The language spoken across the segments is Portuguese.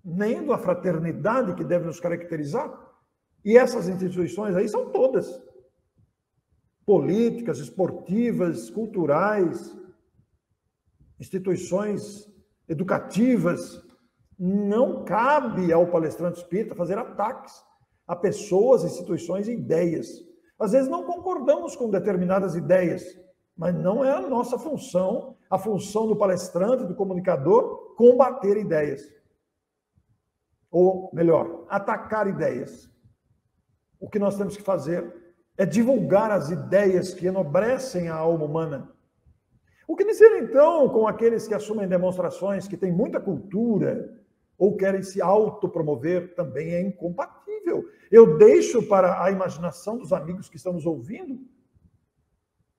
nem da fraternidade que deve nos caracterizar. E essas instituições aí são todas políticas, esportivas, culturais, instituições educativas. Não cabe ao palestrante espírita fazer ataques a pessoas, instituições e ideias. Às vezes não concordamos com determinadas ideias, mas não é a nossa função, a função do palestrante, do comunicador, combater ideias. Ou, melhor, atacar ideias. O que nós temos que fazer é divulgar as ideias que enobrecem a alma humana. O que dizer, então, com aqueles que assumem demonstrações que têm muita cultura ou querem se autopromover? Também é incompatível. Eu deixo para a imaginação dos amigos que estão nos ouvindo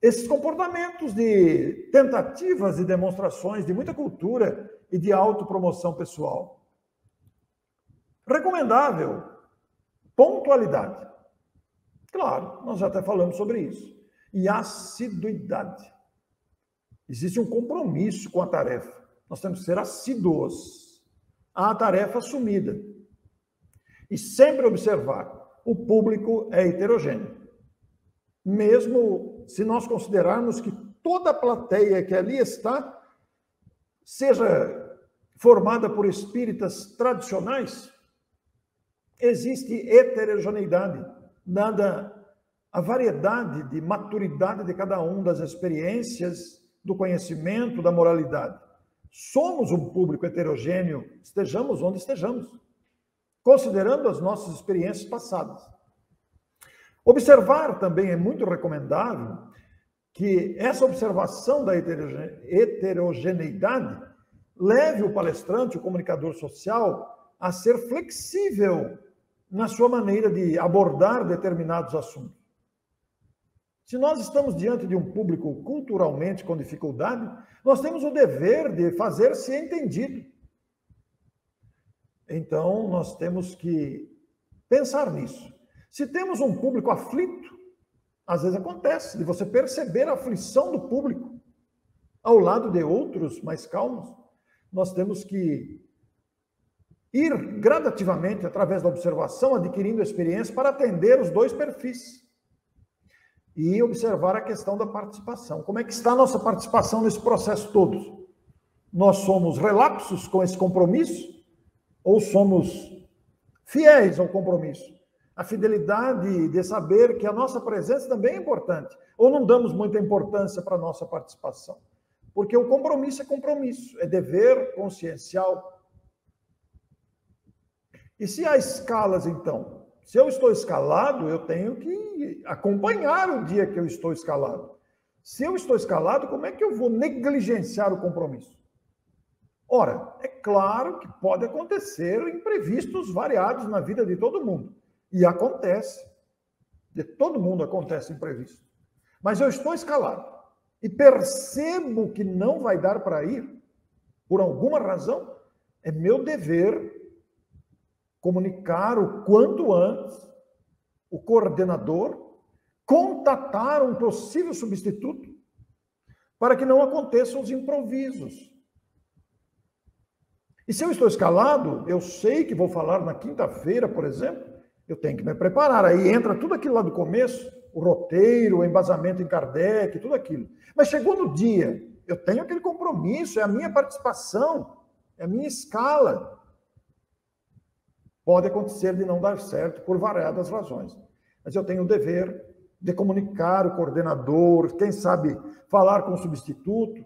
esses comportamentos de tentativas e demonstrações de muita cultura e de autopromoção pessoal. Recomendável, pontualidade. Claro, nós já até falamos sobre isso. E assiduidade. Existe um compromisso com a tarefa. Nós temos que ser assíduos à tarefa assumida. E sempre observar, o público é heterogêneo. Mesmo se nós considerarmos que toda a plateia que ali está seja formada por espíritas tradicionais, existe heterogeneidade, dada a variedade de maturidade de cada um, das experiências, do conhecimento, da moralidade. Somos um público heterogêneo, estejamos onde estejamos, considerando as nossas experiências passadas. Observar também é muito recomendável que essa observação da heterogeneidade leve o palestrante, o comunicador social, a ser flexível na sua maneira de abordar determinados assuntos. Se nós estamos diante de um público culturalmente com dificuldade, nós temos o dever de fazer-se entendido. Então, nós temos que pensar nisso. Se temos um público aflito, às vezes acontece de você perceber a aflição do público ao lado de outros mais calmos. Nós temos que ir gradativamente, através da observação, adquirindo experiência para atender os dois perfis. E observar a questão da participação. Como é que está a nossa participação nesse processo todo? Nós somos relapsos com esse compromisso? Ou somos fiéis ao compromisso? A fidelidade de saber que a nossa presença também é importante. Ou não damos muita importância para a nossa participação? Porque o compromisso é compromisso, é dever consciencial. E se há escalas, então? Se eu estou escalado, eu tenho que acompanhar o dia que eu estou escalado. Se eu estou escalado, como é que eu vou negligenciar o compromisso? Ora, é claro que pode acontecer imprevistos variados na vida de todo mundo. E acontece. De todo mundo acontece imprevisto. Mas eu estou escalado. E percebo que não vai dar para ir, por alguma razão, é meu dever comunicar o quanto antes o coordenador, contatar um possível substituto, para que não aconteçam os improvisos. E se eu estou escalado, eu sei que vou falar na quinta-feira, por exemplo, eu tenho que me preparar. Aí entra tudo aquilo lá do começo, o roteiro, o embasamento em Kardec, tudo aquilo. Mas chegou no dia, eu tenho aquele compromisso, é a minha participação, é a minha escala. Pode acontecer de não dar certo por variadas razões. Mas eu tenho o dever de comunicar o coordenador, quem sabe falar com o substituto,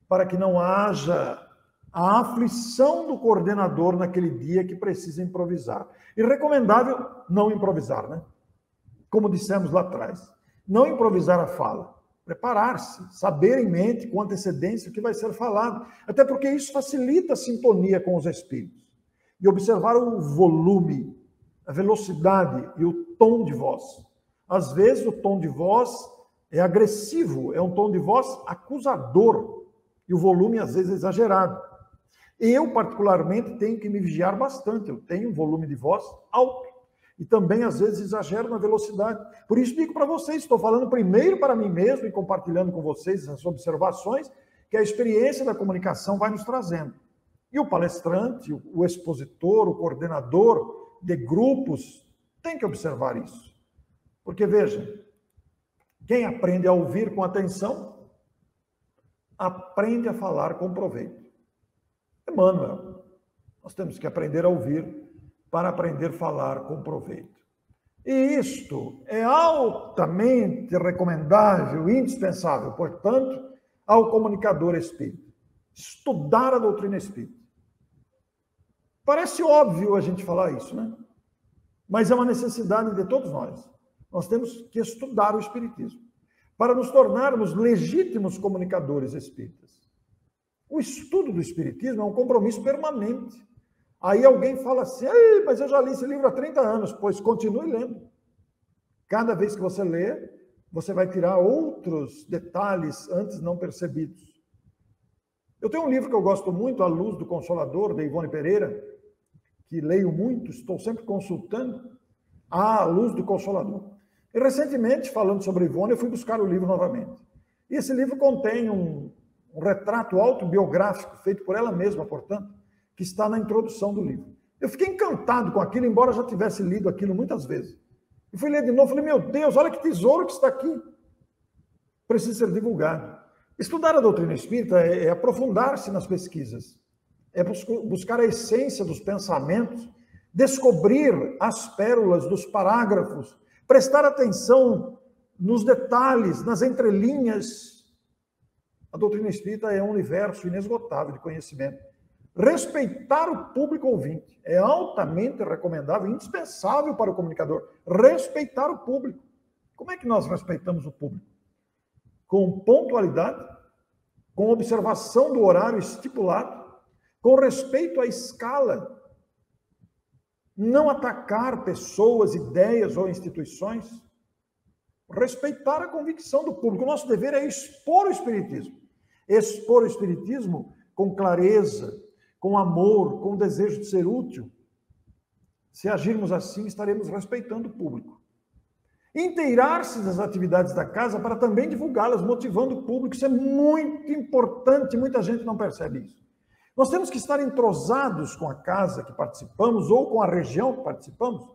para que não haja a aflição do coordenador naquele dia que precisa improvisar. E recomendável não improvisar, né? Como dissemos lá atrás. Não improvisar a fala. Preparar-se, saber em mente com antecedência o que vai ser falado. Até porque isso facilita a sintonia com os espíritos. E observar o volume, a velocidade e o tom de voz. Às vezes o tom de voz é agressivo, é um tom de voz acusador, e o volume às vezes é exagerado. Eu, particularmente, tenho que me vigiar bastante, eu tenho um volume de voz alto, e também às vezes exagero na velocidade. Por isso digo para vocês, estou falando primeiro para mim mesmo e compartilhando com vocês essas observações que a experiência da comunicação vai nos trazendo. E o palestrante, o expositor, o coordenador de grupos tem que observar isso. Porque, veja, quem aprende a ouvir com atenção, aprende a falar com proveito. Emmanuel, nós temos que aprender a ouvir para aprender a falar com proveito. E isto é altamente recomendável, indispensável, portanto, ao comunicador espírita. Estudar a doutrina espírita. Parece óbvio a gente falar isso, né? Mas é uma necessidade de todos nós. Nós temos que estudar o espiritismo para nos tornarmos legítimos comunicadores espíritas. O estudo do espiritismo é um compromisso permanente. Aí alguém fala assim, mas eu já li esse livro há 30 anos. Pois continue lendo. Cada vez que você lê, você vai tirar outros detalhes antes não percebidos. Eu tenho um livro que eu gosto muito, A Luz do Consolador, de Ivone Pereira, que leio muito, estou sempre consultando, A Luz do Consolador. E recentemente, falando sobre Ivone, eu fui buscar o livro novamente. E esse livro contém um retrato autobiográfico, feito por ela mesma, portanto, que está na introdução do livro. Eu fiquei encantado com aquilo, embora já tivesse lido aquilo muitas vezes. E fui ler de novo, falei, meu Deus, olha que tesouro que está aqui. Precisa ser divulgado. Estudar a doutrina espírita é aprofundar-se nas pesquisas, é buscar a essência dos pensamentos, descobrir as pérolas dos parágrafos, prestar atenção nos detalhes, nas entrelinhas. A doutrina espírita é um universo inesgotável de conhecimento. Respeitar o público ouvinte é altamente recomendável, indispensável para o comunicador. Respeitar o público. Como é que nós respeitamos o público? Com pontualidade, com observação do horário estipulado, com respeito à escala. Não atacar pessoas, ideias ou instituições. Respeitar a convicção do público. O nosso dever é expor o espiritismo. Expor o espiritismo com clareza, com amor, com desejo de ser útil. Se agirmos assim, estaremos respeitando o público. Inteirar-se das atividades da casa para também divulgá-las, motivando o público. Isso é muito importante, muita gente não percebe isso. Nós temos que estar entrosados com a casa que participamos ou com a região que participamos,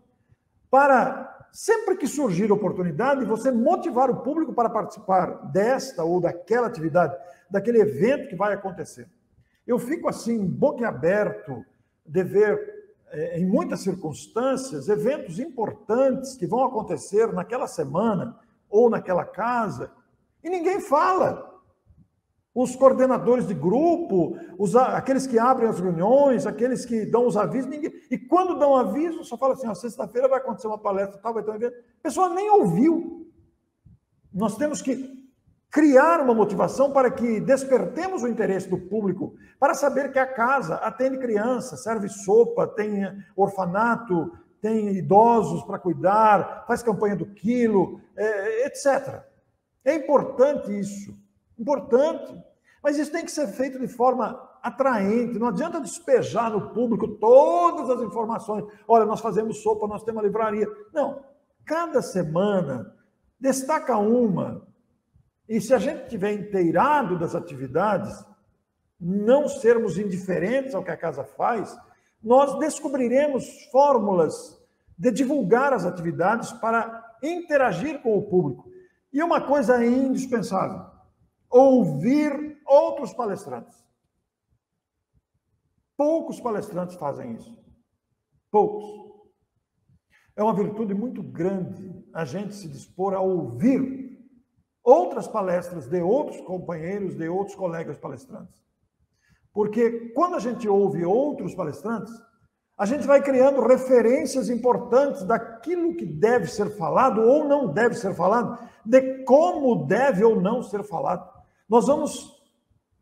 para, sempre que surgir oportunidade, você motivar o público para participar desta ou daquela atividade, daquele evento que vai acontecer. Eu fico assim, boquiaberto, de ver, em muitas circunstâncias, eventos importantes que vão acontecer naquela semana ou naquela casa, e ninguém fala. Os coordenadores de grupo, aqueles que abrem as reuniões, aqueles que dão os avisos, ninguém. E quando dão aviso, só fala assim, sexta-feira vai acontecer uma palestra, tal, vai ter um evento. A pessoa nem ouviu. Nós temos que criar uma motivação para que despertemos o interesse do público, para saber que a casa atende criança, serve sopa, tem orfanato, tem idosos para cuidar, faz campanha do quilo, etc. É importante isso, importante. Mas isso tem que ser feito de forma atraente, não adianta despejar no público todas as informações. Olha, nós fazemos sopa, nós temos uma livraria. Não, cada semana destaca uma. E se a gente estiver inteirado das atividades, não sermos indiferentes ao que a casa faz, nós descobriremos fórmulas de divulgar as atividades para interagir com o público. E uma coisa indispensável, ouvir outros palestrantes. Poucos palestrantes fazem isso. Poucos. É uma virtude muito grande a gente se dispor a ouvir outras palestras de outros companheiros, de outros colegas palestrantes. Porque quando a gente ouve outros palestrantes, a gente vai criando referências importantes daquilo que deve ser falado ou não deve ser falado, de como deve ou não ser falado. Nós vamos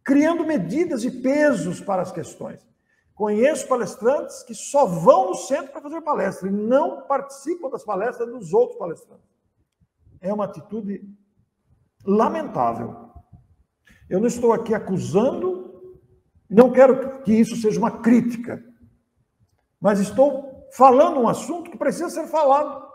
criando medidas e pesos para as questões. Conheço palestrantes que só vão no centro para fazer palestra e não participam das palestras dos outros palestrantes. É uma atitude lamentável. Eu não estou aqui acusando, não quero que isso seja uma crítica, mas estou falando um assunto que precisa ser falado.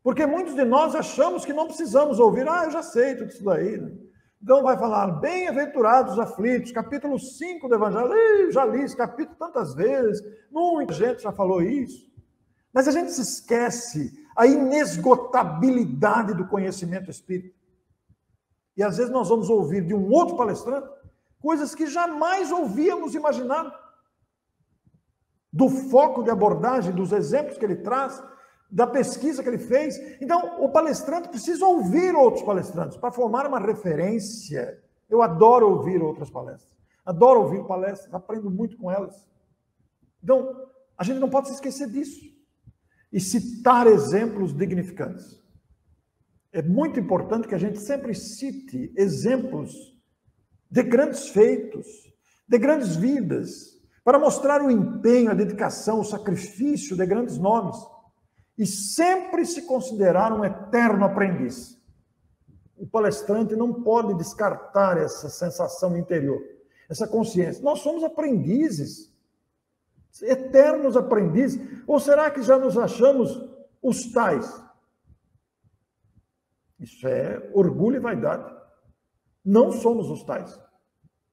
Porque muitos de nós achamos que não precisamos ouvir, eu já sei tudo isso daí, né? Então vai falar, bem-aventurados os aflitos, capítulo 5 do Evangelho. Já li esse capítulo tantas vezes, muita gente já falou isso. Mas a gente se esquece a inesgotabilidade do conhecimento espírita. E às vezes nós vamos ouvir de um outro palestrante coisas que jamais ouvíamos imaginar. Do foco de abordagem, dos exemplos que ele traz, da pesquisa que ele fez. Então, o palestrante precisa ouvir outros palestrantes para formar uma referência. Eu adoro ouvir outras palestras. Adoro ouvir palestras, aprendo muito com elas. Então, a gente não pode se esquecer disso. E citar exemplos dignificantes. É muito importante que a gente sempre cite exemplos de grandes feitos, de grandes vidas, para mostrar o empenho, a dedicação, o sacrifício de grandes nomes. E sempre se considerar um eterno aprendiz. O palestrante não pode descartar essa sensação interior, essa consciência. Nós somos aprendizes, eternos aprendizes. Ou será que já nos achamos os tais? Isso é orgulho e vaidade. Não somos os tais.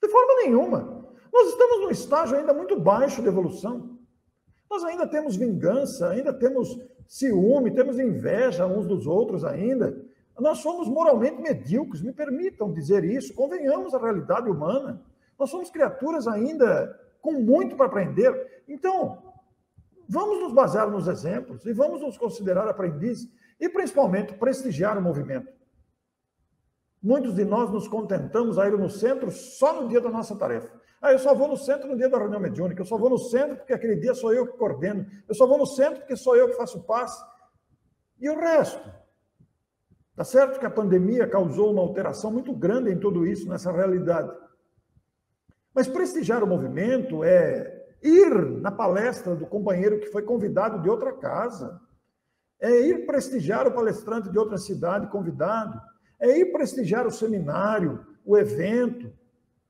De forma nenhuma. Nós estamos num estágio ainda muito baixo de evolução. Nós ainda temos vingança, ainda temos ciúme, temos inveja uns dos outros ainda. Nós somos moralmente medíocres, me permitam dizer isso, convenhamos a realidade humana. Nós somos criaturas ainda com muito para aprender. Então, vamos nos basear nos exemplos e vamos nos considerar aprendizes e, principalmente, prestigiar o movimento. Muitos de nós nos contentamos a ir no centro só no dia da nossa tarefa. Eu só vou no centro no dia da reunião mediúnica, eu só vou no centro porque aquele dia sou eu que coordeno, eu só vou no centro porque sou eu que faço passe. E o resto? Tá certo que a pandemia causou uma alteração muito grande em tudo isso, nessa realidade. Mas prestigiar o movimento é ir na palestra do companheiro que foi convidado de outra casa, é ir prestigiar o palestrante de outra cidade convidado, é ir prestigiar o seminário, o evento,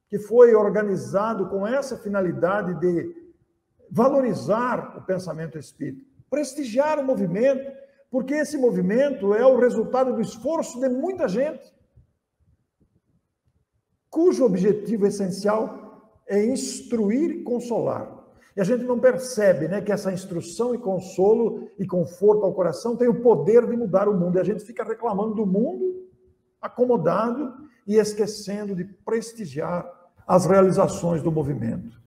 que foi organizado com essa finalidade de valorizar o pensamento espírita. Prestigiar o movimento, porque esse movimento é o resultado do esforço de muita gente, cujo objetivo essencial é instruir e consolar. E a gente não percebe, né, que essa instrução e consolo e conforto ao coração tem o poder de mudar o mundo. E a gente fica reclamando do mundo, acomodado e esquecendo de prestigiar as realizações do movimento.